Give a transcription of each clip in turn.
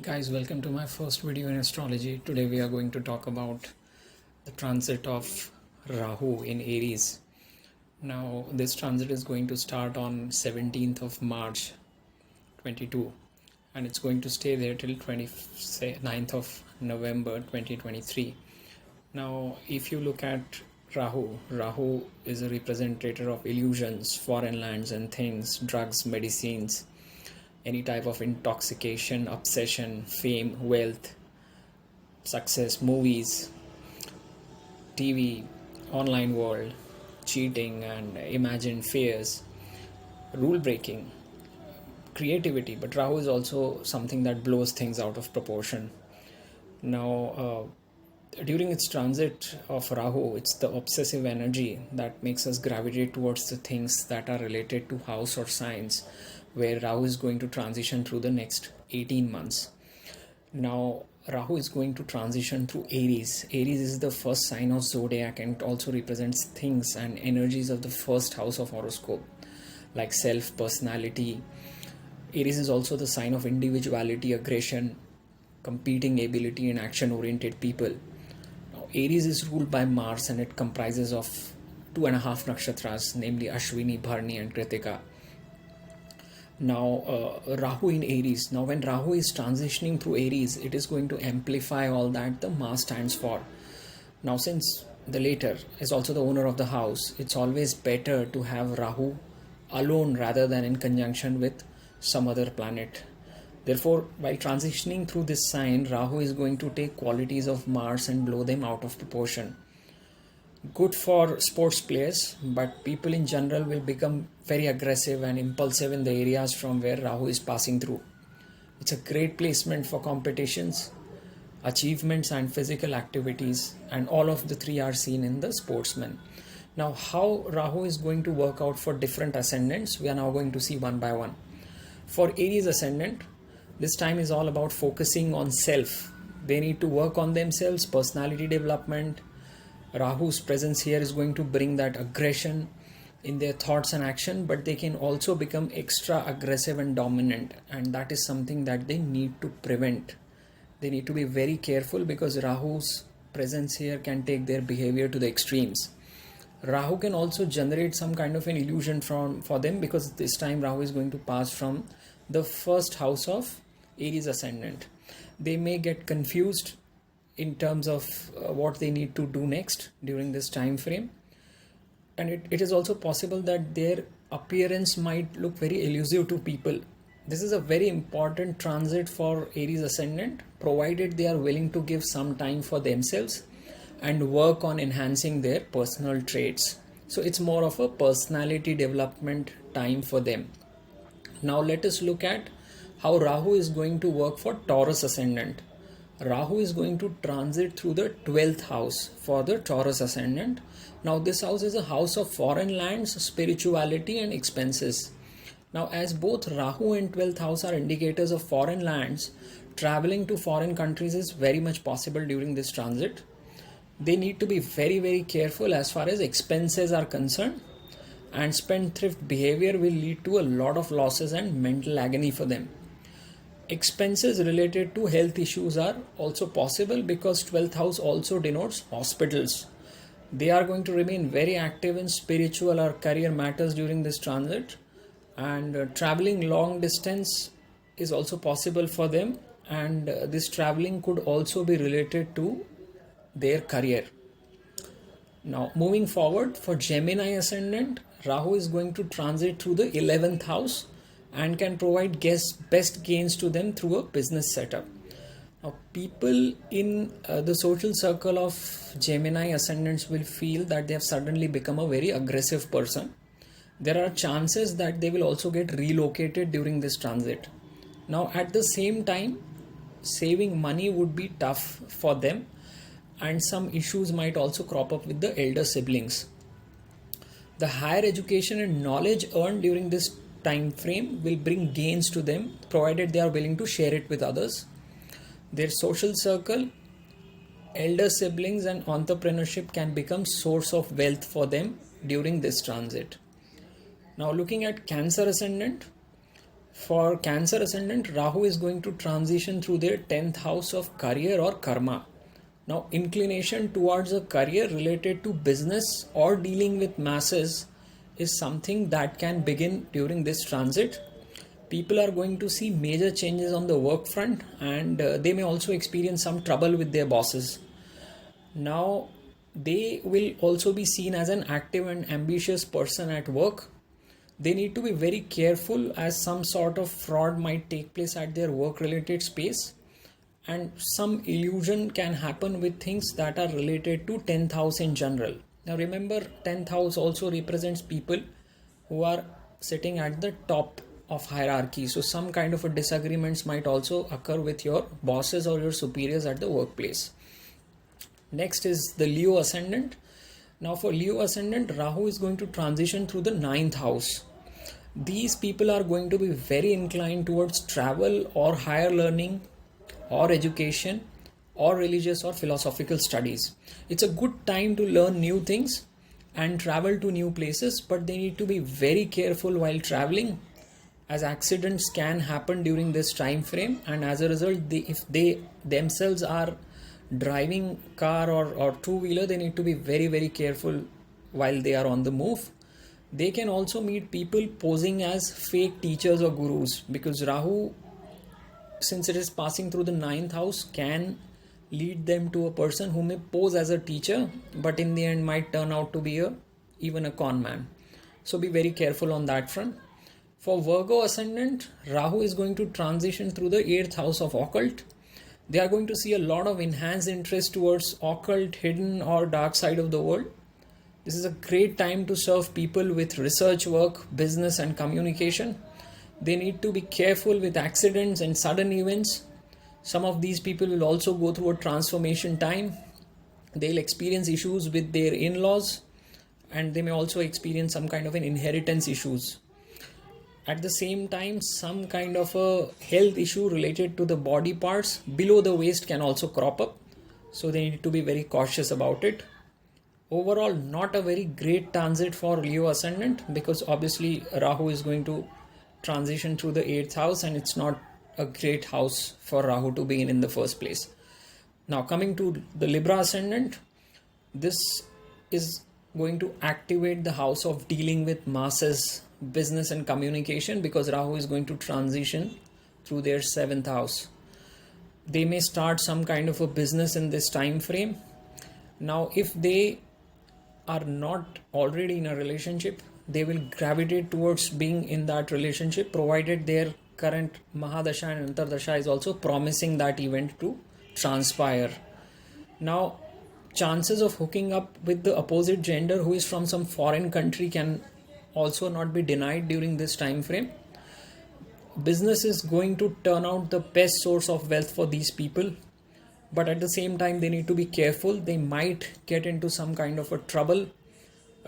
Guys, welcome to my first video in astrology. Today we are going to talk about the transit of Rahu in Aries. Now, this transit is going to start on 17th of March 22 and it's going to stay there till 29th of November 2023. Now, if you look at Rahu is a representative of illusions, foreign lands and things, drugs, medicines, any type of intoxication, obsession, fame, wealth, success, movies, TV, online world, cheating and imagined fears, rule breaking, creativity. But Rahu is also something that blows things out of proportion. Now, during its transit of Rahu, it's the obsessive energy that makes us gravitate towards the things that are related to house or signs, where Rahu is going to transition through the next 18 months. Now, Rahu is going to transition through Aries. Aries is the first sign of zodiac and it also represents things and energies of the first house of horoscope, like self, personality. Aries is also the sign of individuality, aggression, competing ability, and action-oriented people. Now, Aries is ruled by Mars and it comprises of 2.5 nakshatras, namely Ashwini, Bharani, and Kritika. Now, Rahu in Aries. Now, when Rahu is transitioning through Aries, it is going to amplify all that the Mars stands for. Now, since the later is also the owner of the house, it's always better to have Rahu alone rather than in conjunction with some other planet. Therefore, while transitioning through this sign, Rahu is going to take qualities of Mars and blow them out of proportion. Good for sports players, but people in general will become very aggressive and impulsive in the areas from where Rahu is passing through. It's a great placement for competitions, achievements, and physical activities, and all of the three are seen in the sportsman. Now, how Rahu is going to work out for different ascendants, we are now going to see one by one. For Aries ascendant, this time is all about focusing on self. They need to work on themselves, personality development. Rahu's presence here is going to bring that aggression in their thoughts and action, but they can also become extra aggressive and dominant, and that is something that they need to prevent. They need to be very careful because Rahu's presence here can take their behavior to the extremes. Rahu can also generate some kind of an illusion for them because this time Rahu is going to pass from the first house of Aries ascendant. They may get confused in terms of what they need to do next during this time frame, and it is also possible that their appearance might look very elusive to people. This is a very important transit for Aries ascendant, provided they are willing to give some time for themselves and work on enhancing their personal traits. So it's more of a personality development time for them. Now let us look at how Rahu is going to work for Taurus ascendant. Rahu is going to transit through the 12th house for the Taurus ascendant. Now this house is a house of foreign lands, spirituality, and expenses. Now, as both Rahu and 12th house are indicators of foreign lands, traveling to foreign countries is very much possible during this transit. They need to be very, very careful as far as expenses are concerned, and spendthrift behavior will lead to a lot of losses and mental agony for them. Expenses related to health issues are also possible because 12th house also denotes hospitals. They are going to remain very active in spiritual or career matters during this transit, and traveling long distance is also possible for them, and this traveling could also be related to their career. Now, moving forward, for Gemini ascendant, Rahu is going to transit through the 11th house and can provide best gains to them through a business setup. Now, people in the social circle of Gemini ascendants will feel that they have suddenly become a very aggressive person. There are chances that they will also get relocated during this transit. Now, at the same time, saving money would be tough for them, and some issues might also crop up with the elder siblings. The higher education and knowledge earned during this time frame will bring gains to them, provided they are willing to share it with others. Their social circle, elder siblings, and entrepreneurship can become source of wealth for them during this transit. Now, looking at Cancer ascendant, For Cancer ascendant, Rahu is going to transition through their 10th house of career or karma. Now, inclination towards a career related to business or dealing with masses is something that can begin during this transit. People are going to see major changes on the work front, and they may also experience some trouble with their bosses. Now, they will also be seen as an active and ambitious person at work. They need to be very careful as some sort of fraud might take place at their work related space, and some illusion can happen with things that are related to 10th house in general. Now remember, 10th house also represents people who are sitting at the top of hierarchy, so some kind of a disagreements might also occur with your bosses or your superiors at the workplace. Next is the Leo ascendant. Now for Leo ascendant, Rahu is going to transition through the 9th house. These people are going to be very inclined towards travel or higher learning or education or religious or philosophical studies. It's a good time to learn new things and travel to new places, but they need to be very careful while traveling, as accidents can happen during this time frame, and as a result, if they themselves are driving car or two-wheeler, they need to be very careful while they are on the move. They can also meet people posing as fake teachers or gurus, because Rahu, since it is passing through the 9th house, can lead them to a person who may pose as a teacher, but in the end might turn out to be even a con man. So be very careful on that front. For Virgo ascendant, Rahu is going to transition through the 8th house of occult. They are going to see a lot of enhanced interest towards occult, hidden or dark side of the world. This is a great time to serve people with research work, business and communication. They need to be careful with accidents and sudden events. Some of these people will also go through a transformation time. They'll experience issues with their in-laws, and they may also experience some kind of an inheritance issues. At the same time, some kind of a health issue related to the body parts below the waist can also crop up. So they need to be very cautious about it. Overall, not a very great transit for Leo ascendant, because obviously Rahu is going to transition through the 8th house, and it's not a great house for Rahu to be in the first place. Now coming to the Libra ascendant, this is going to activate the house of dealing with masses, business and communication, because Rahu is going to transition through their 7th house. They may start some kind of a business in this time frame. Now if they are not already in a relationship, they will gravitate towards being in that relationship, provided their current Mahadasha and Antardasha is also promising that event to transpire. Now, chances of hooking up with the opposite gender who is from some foreign country can also not be denied during this time frame. Business is going to turn out the best source of wealth for these people, but at the same time they need to be careful. They might get into some kind of a trouble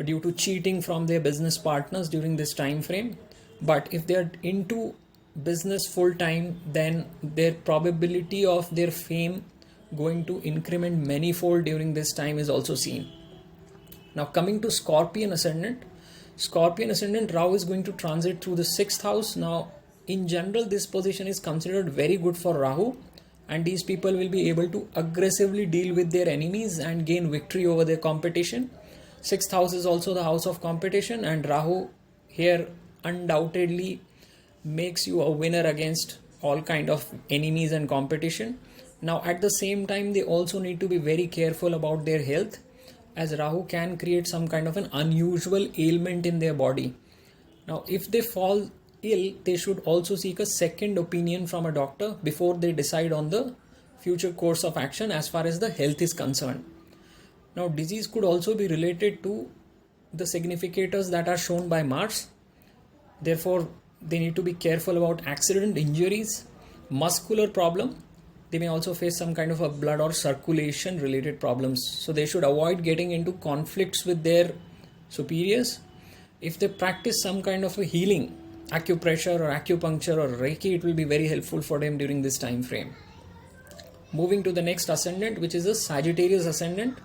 due to cheating from their business partners during this time frame. But if they are into business full time, then their probability of their fame going to increment manifold during this time is also seen. Now coming to Scorpion ascendant, Rahu is going to transit through the 6th house. Now in general, this position is considered very good for Rahu, and these people will be able to aggressively deal with their enemies and gain victory over their competition. 6th house is also the house of competition, and Rahu here undoubtedly makes you a winner against all kind of enemies and competition. Now at the same time, they also need to be very careful about their health, as Rahu can create some kind of an unusual ailment in their body. Now if they fall ill, they should also seek a second opinion from a doctor before they decide on the future course of action as far as the health is concerned. Now disease could also be related to the significators that are shown by Mars. Therefore, they need to be careful about accident, injuries, muscular problem. They may also face some kind of a blood or circulation related problems. So they should avoid getting into conflicts with their superiors. If they practice some kind of a healing, acupressure or acupuncture or Reiki, it will be very helpful for them during this time frame. Moving to the next ascendant, which is a Sagittarius ascendant.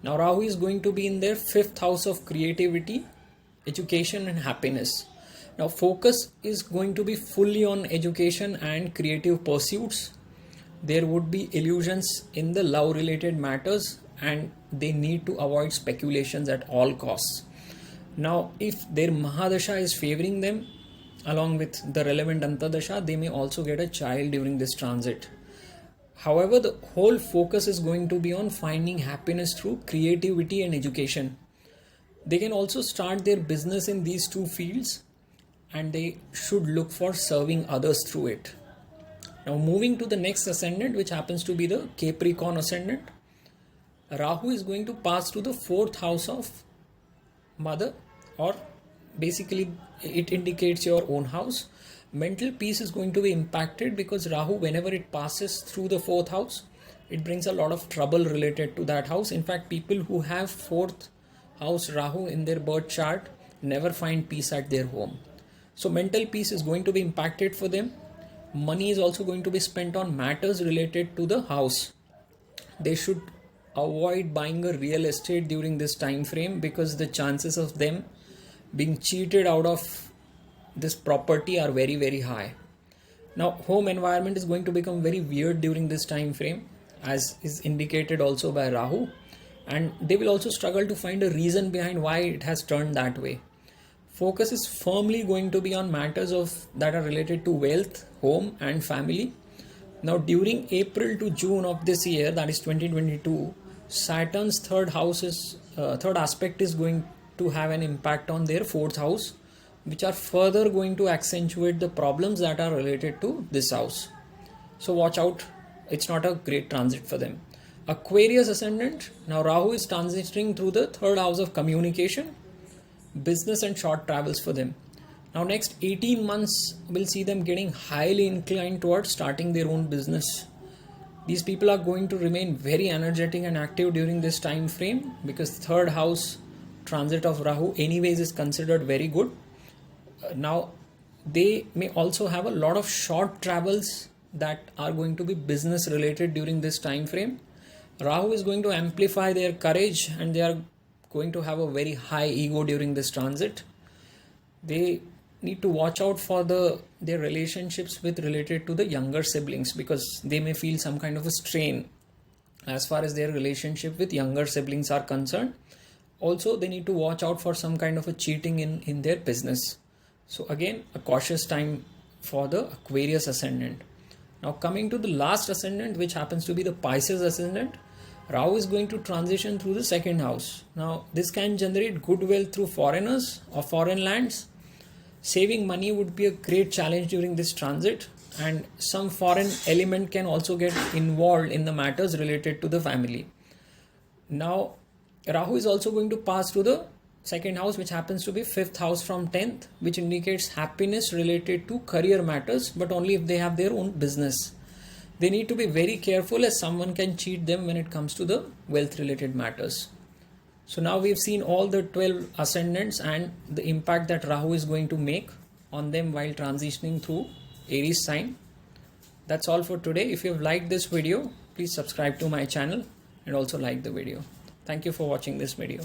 Now Rahu is going to be in their 5th house of creativity, education and happiness. Now focus is going to be fully on education and creative pursuits. There would be illusions in the love related matters, and they need to avoid speculations at all costs. Now if their Mahadasha is favoring them along with the relevant Antadasha, they may also get a child during this transit. However, the whole focus is going to be on finding happiness through creativity and education. They can also start their business in these two fields, and they should look for serving others through it. Now moving to the next ascendant, which happens to be the Capricorn ascendant. Rahu is going to pass to the 4th house of mother, or basically it indicates your own house. Mental peace is going to be impacted because Rahu, whenever it passes through the 4th house, it brings a lot of trouble related to that house. In fact, people who have 4th house Rahu in their birth chart never find peace at their home. So mental peace is going to be impacted for them. Money is also going to be spent on matters related to the house. They should avoid buying a real estate during this time frame because the chances of them being cheated out of this property are very, very high. Now home environment is going to become very weird during this time frame, as is indicated also by Rahu, and they will also struggle to find a reason behind why it has turned that way. Focus is firmly going to be on matters that are related to wealth, home and family. Now during April to June of this year, that is 2022, Saturn's third aspect is going to have an impact on their 4th house, which are further going to accentuate the problems that are related to this house. So watch out, it's not a great transit for them. Aquarius ascendant, now Rahu is transiting through the 3rd house of communication, business and short travels for them. Now next 18 months will see them getting highly inclined towards starting their own business. These people are going to remain very energetic and active during this time frame because 3rd house transit of Rahu anyways is considered very good. Now they may also have a lot of short travels that are going to be business related during this time frame. Rahu is going to amplify their courage, and they are going to have a very high ego during this transit. They need to watch out for their relationships related to the younger siblings, because they may feel some kind of a strain as far as their relationship with younger siblings are concerned. Also, they need to watch out for some kind of a cheating in their business. So again, a cautious time for the Aquarius ascendant. Now coming to the last ascendant, which happens to be the Pisces ascendant. Rahu is going to transition through the 2nd house. Now this can generate good wealth through foreigners or foreign lands. Saving money would be a great challenge during this transit, and some foreign element can also get involved in the matters related to the family. Now Rahu is also going to pass through the 2nd house, which happens to be 5th house from 10th, which indicates happiness related to career matters, but only if they have their own business. They need to be very careful, as someone can cheat them when it comes to the wealth related matters. So now we've seen all the 12 ascendants and the impact that Rahu is going to make on them while transitioning through Aries sign. That's all for today. If you've liked this video, please subscribe to my channel and also like the video. Thank you for watching this video.